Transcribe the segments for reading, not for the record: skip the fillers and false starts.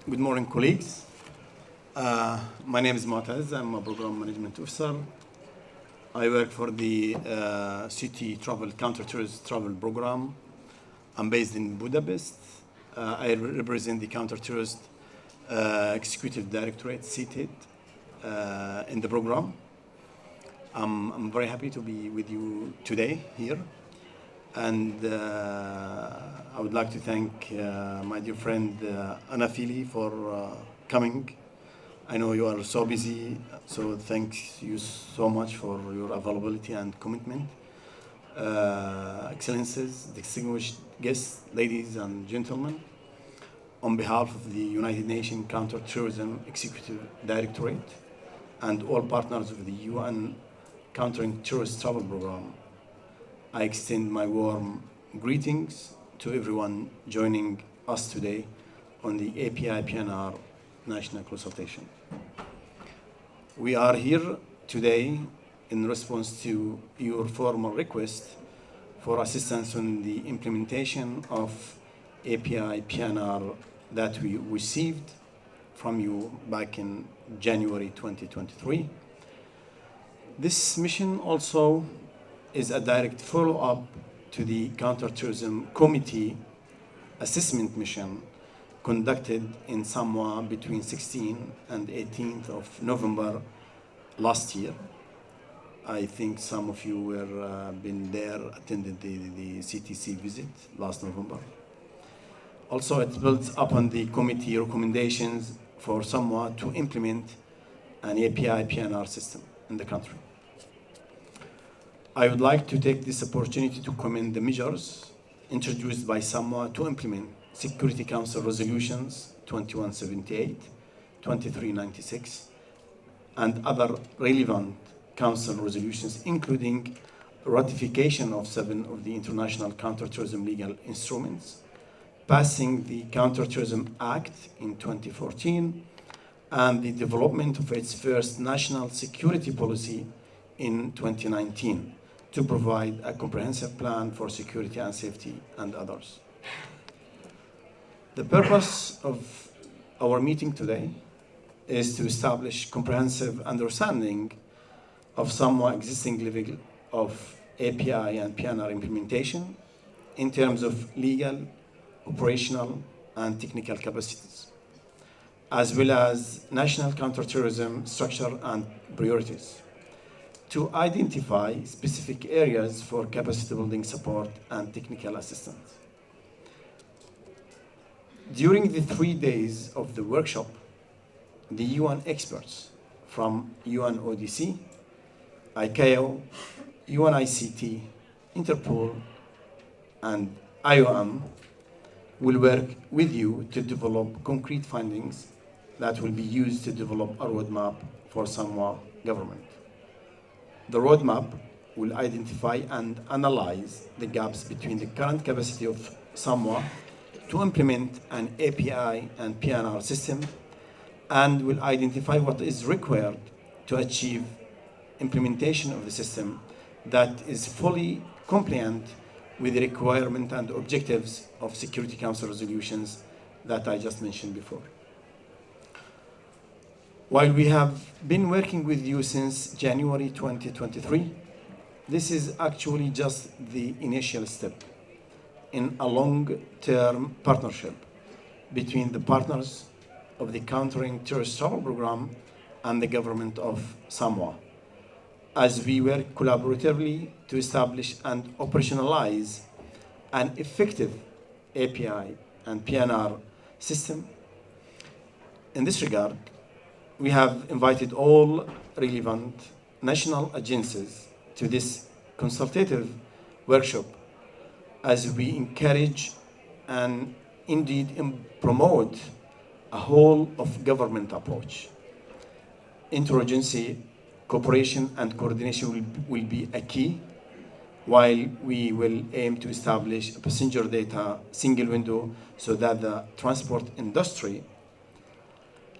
Good morning, colleagues. My name is Mu'taz. I'm a program management officer. I work for the city travel counter-terrorist travel program. I'm based in Budapest. I represent the counter-terrorist executive directorate seated in the program. I'm very happy to be with you today here. And I would like to thank my dear friend Agafili for coming. I know you are so busy, so thank you so much for your availability and commitment. Excellencies, distinguished guests, ladies and gentlemen, on behalf of the United Nations Counter-Terrorism Executive Directorate and all partners of the UN Countering Terrorist Travel Program, I extend my warm greetings to everyone joining us today on the API-PNR National Consultation. We are here today in response to your formal request for assistance on the implementation of API-PNR that we received from you back in January 2023. This mission also is a direct follow-up to the Counterterrorism Committee assessment mission conducted in Samoa between 16th and 18th of November last year. I think some of you were been there, attended the CTC visit last November. Also, it builds upon the committee recommendations for Samoa to implement an API-PNR system in the country. I would like to take this opportunity to commend the measures introduced by Samoa to implement Security Council Resolutions 2178, 2396, and other relevant Council resolutions, including ratification of 7 of the international counterterrorism legal instruments, passing the Counterterrorism Act in 2014, and the development of its first national security policy in 2019 to provide a comprehensive plan for security and safety and others. The purpose of our meeting today is to establish comprehensive understanding of Samoa existing level of API and PNR implementation in terms of legal, operational, and technical capacities, as well as national counterterrorism structure and priorities, to identify specific areas for capacity building support and technical assistance. During the 3 days of the workshop, the UN experts from UNODC, ICAO, UNICT, Interpol, and IOM will work with you to develop concrete findings that will be used to develop a roadmap for Samoa government. The roadmap will identify and analyze the gaps between the current capacity of Samoa to implement an API and PNR system, and will identify what is required to achieve implementation of the system that is fully compliant with the requirement and objectives of Security Council resolutions that I just mentioned before. While we have been working with you since January 2023, this is actually just the initial step in a long-term partnership between the partners of the Countering Terrorist Travel Program and the government of Samoa, as we work collaboratively to establish and operationalize an effective API and PNR system. In this regard, we have invited all relevant national agencies to this consultative workshop as we encourage and indeed promote a whole of government approach. Interagency cooperation and coordination will be a key, while we will aim to establish a passenger data single window so that the transport industry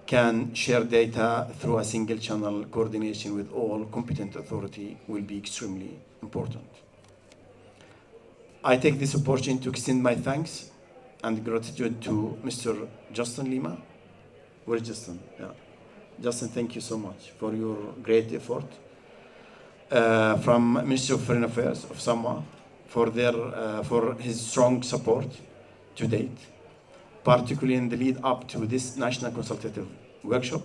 can share data through a single channel. Coordination with all competent authority will be extremely important. I take this opportunity to extend my thanks and gratitude to Mr. Justin Lima, Where's Justin? Yeah. Justin, thank you so much for your great effort. From Ministry of Foreign Affairs of Samoa for his strong support to date, particularly in the lead up to this National Consultative Workshop.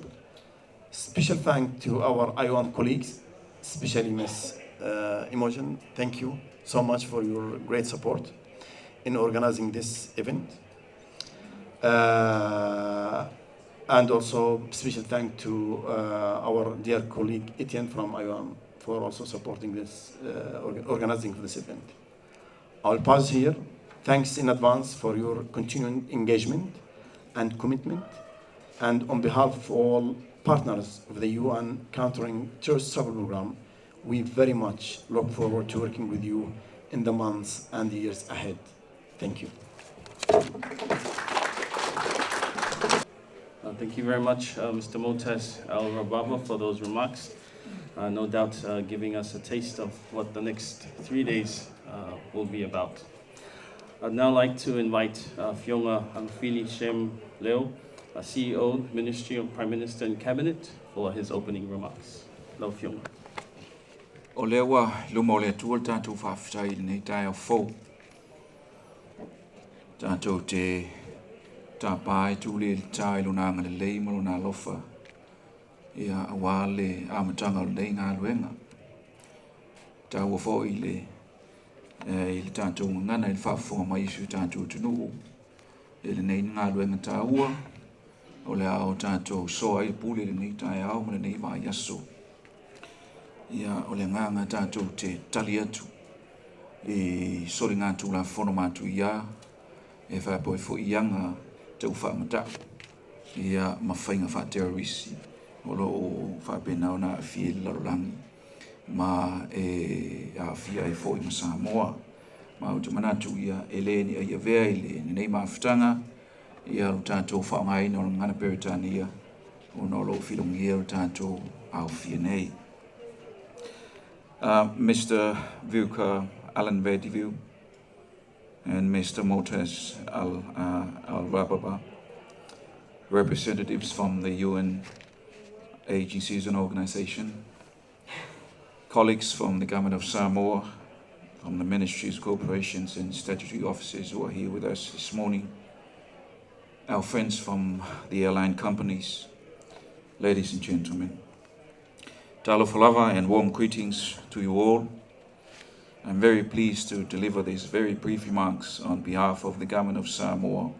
Special thanks to our IOM colleagues, especially Ms. Imogen. Thank you so much for your great support in organizing this event. And also special thanks to our dear colleague Etienne from IOM for also supporting this, organizing this event. I'll pause here. Thanks in advance for your continuing engagement and commitment. And on behalf of all partners of the UN Countering Terrorist Travel Program, we very much look forward to working with you in the months and the years ahead. Thank you. Thank you very much, Mr. Motes Al-Rababa, for those remarks. No doubt giving us a taste of what the next 3 days will be about. I'd now like to invite Fionga Agafili Shem Leo, CEO, Ministry of Prime Minister and Cabinet, for his opening remarks. Hello, Fionga. O lea wa luma o lea tua tātou whawhitai nei tai au whou. Tātou te tāpai tūle tai lunanga le leima luna lofa. Ia awale amatanga o nei ngā luenga. Tā ua fo i le tātou ngana i le whawhonga mai isu tātou tunuu. E le nei ngā luenga tā ua. O le ao tātou soa i pule le nei tai au ma le nei vai aso. Ia o le nganga tātou te tali atu. E sori ngā tū la whono mātu ia. E whapoi fo ianga te uwhamata. Ia mawhainga wha terrorisi. Olo o whapena o nā awhie larolangi. Ma a awhia e fo i ma Samoa. Ma o te manatu ia e le ni a ia vea i le nei mawhitanga. Ia o tātou whaongai no ngana Peritania. O no lo whilongi o tātou au whia nei. Mr. Vuka Alan Vedivu and Mr. Motes Al-Rababa, representatives from the UN agencies and organizations, colleagues from the government of Samoa, from the ministries, corporations and statutory offices who are here with us this morning, our friends from the airline companies, ladies and gentlemen. Talo falava and warm greetings to you all. I'm very pleased to deliver these very brief remarks on behalf of the government of Samoa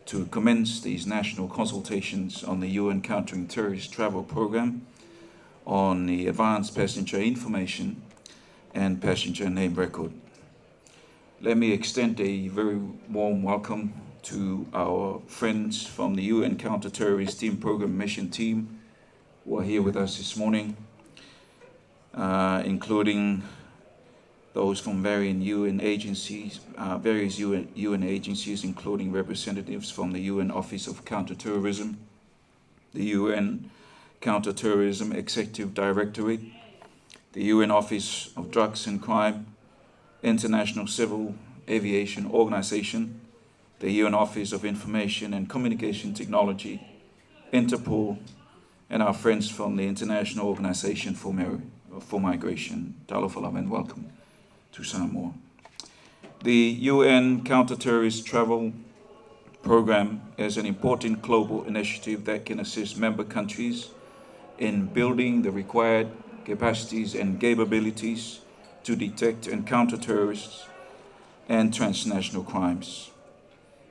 to commence these national consultations on the UN Countering Terrorist Travel Program on the advanced passenger information and passenger name record. Let me extend a very warm welcome to our friends from the UN Counter-Terrorist Team Program Mission Team who are here with us this morning, including those from various UN agencies, including representatives from the UN Office of Counterterrorism, the UN Counterterrorism Executive Directorate, the UN Office of Drugs and Crime, International Civil Aviation Organization, the UN Office of Information and Communication Technology, Interpol, and our friends from the International Organization for Migration. Talo falam and welcome to Samoa. The UN Counter-Terrorist Travel Program is an important global initiative that can assist member countries in building the required capacities and capabilities to detect and counter terrorists and transnational crimes.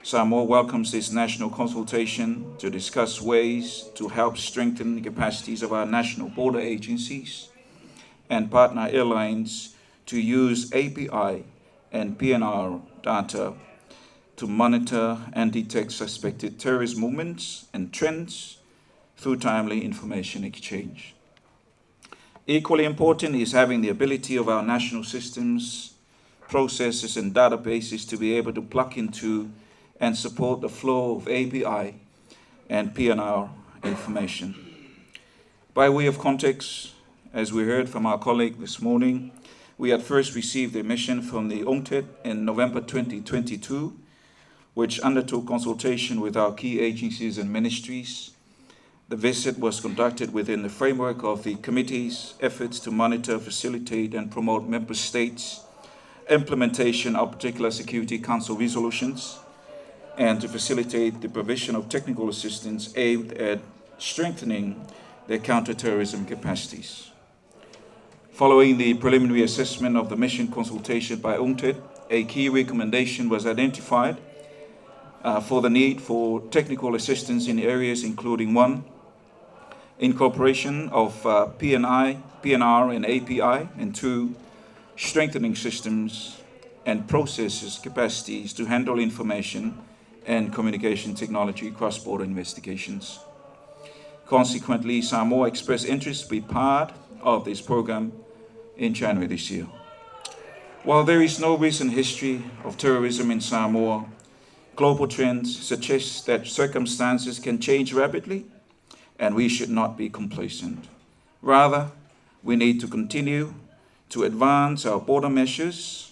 Samoa welcomes this national consultation to discuss ways to help strengthen the capacities of our national border agencies and partner airlines to use API and PNR data to monitor and detect suspected terrorist movements and trends through timely information exchange. Equally important is having the ability of our national systems, processes, and databases to be able to plug into and support the flow of API and PNR information. By way of context, as we heard from our colleague this morning, we had first received a mission from the UNCTAD in November 2022, which undertook consultation with our key agencies and ministries The visit was conducted within the framework of the committee's efforts to monitor, facilitate, and promote member states' implementation of particular Security Council resolutions, and to facilitate the provision of technical assistance aimed at strengthening their counterterrorism capacities. Following the preliminary assessment of the mission consultation by UNCTAD, a key recommendation was identified for the need for technical assistance in areas including 1, incorporation of PNR and API, and 2, strengthening systems and processes capacities to handle information and communication technology cross-border investigations. Consequently, Samoa expressed interest to be part of this program in January this year. While there is no recent history of terrorism in Samoa, global trends suggest that circumstances can change rapidly, and we should not be complacent. Rather, we need to continue to advance our border measures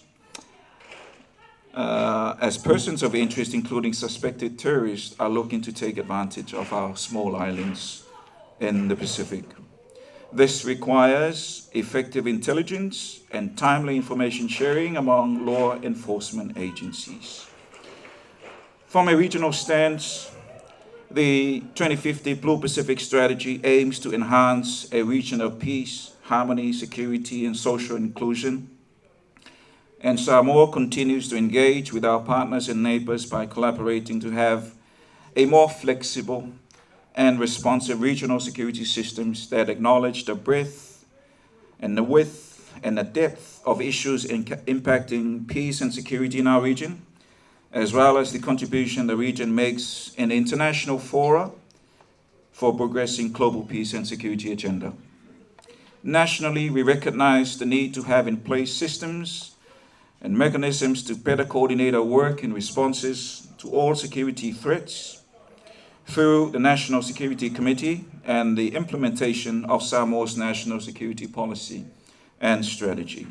as persons of interest, including suspected terrorists, are looking to take advantage of our small islands in the Pacific. This requires effective intelligence and timely information sharing among law enforcement agencies. From a regional stance, the 2050 Blue Pacific Strategy aims to enhance a region of peace, harmony, security, and social inclusion. And Samoa continues to engage with our partners and neighbors by collaborating to have a more flexible and responsive regional security systems that acknowledge the breadth and the width and the depth of issues impacting peace and security in our region, as well as the contribution the region makes in international fora for progressing global peace and security agenda. Nationally, we recognize the need to have in place systems and mechanisms to better coordinate our work in responses to all security threats through the National Security Committee and the implementation of Samoa's national security policy and strategy.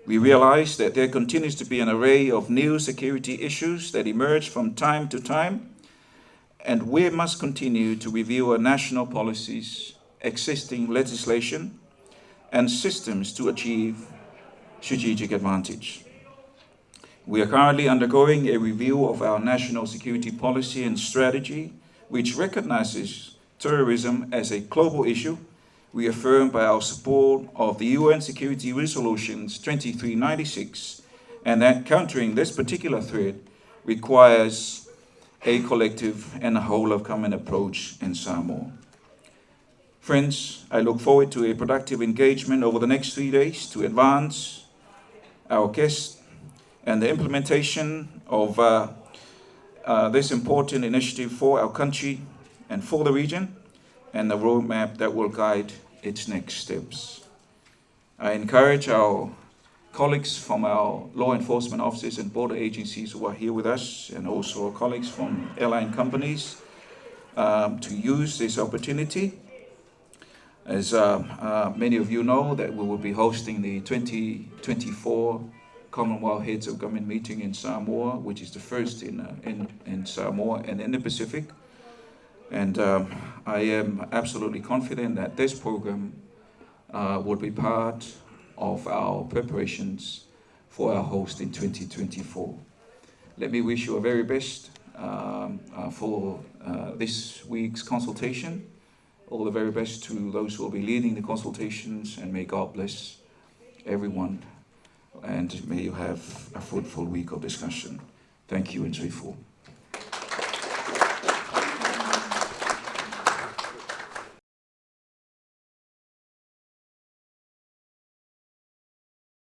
We realize that there continues to be an array of new security issues that emerge from time to time, and we must continue to review our national policies, existing legislation, and systems to achieve strategic advantage. We are currently undergoing a review of our national security policy and strategy, which recognizes terrorism as a global issue, reaffirmed by our support of the UN Security Resolutions 2396, and that countering this particular threat requires a collective and a whole of common approach in Samoa. Friends, I look forward to a productive engagement over the next 3 days to advance our quest and the implementation of this important initiative for our country and for the region, and the roadmap that will guide its next steps. I encourage our colleagues from our law enforcement officers and border agencies who are here with us, and also our colleagues from airline companies, to use this opportunity. As many of you know, that we will be hosting the 2024 Commonwealth Heads of Government meeting in Samoa, which is the first in Samoa and in the Pacific. And I am absolutely confident that this program will be part of our preparations for our host in 2024. Let me wish you a very best for this week's consultation. All the very best to those who will be leading the consultations, and may God bless everyone, and may you have a fruitful week of discussion. Thank you, and so forth.